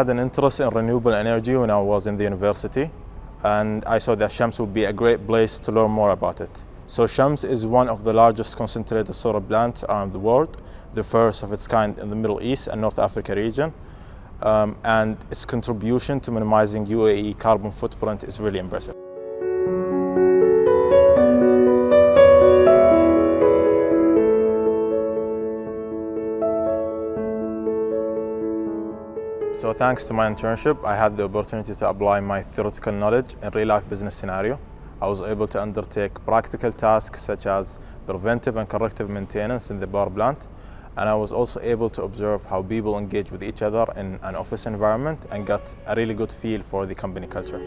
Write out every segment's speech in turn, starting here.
had an interest in renewable energy when I was in the university, and I saw that Shams would be a great place to learn more about it. So Shams is one of the largest concentrated solar plants around the world, the first of its kind in the Middle East and North Africa region, and its contribution to minimizing UAE carbon footprint is really impressive. So thanks to my internship, I had the opportunity to apply my theoretical knowledge in real-life business scenario. I was able to undertake practical tasks such as preventive and corrective maintenance in the power plant, and I was also able to observe how people engage with each other in an office environment and got a really good feel for the company culture.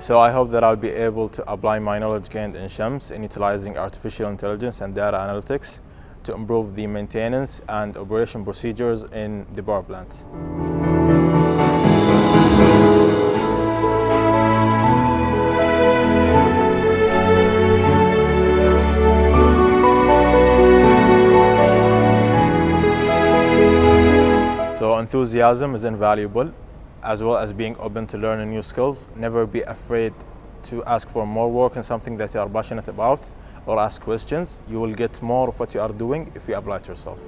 So I hope that I'll be able to apply my knowledge gained in Shams in utilizing artificial intelligence and data analytics to improve the maintenance and operation procedures in the power plants. So enthusiasm is invaluable, as well as being open to learning new skills. Never be afraid to ask for more work in something that you are passionate about or ask questions. You will get more of what you are doing if you apply it yourself.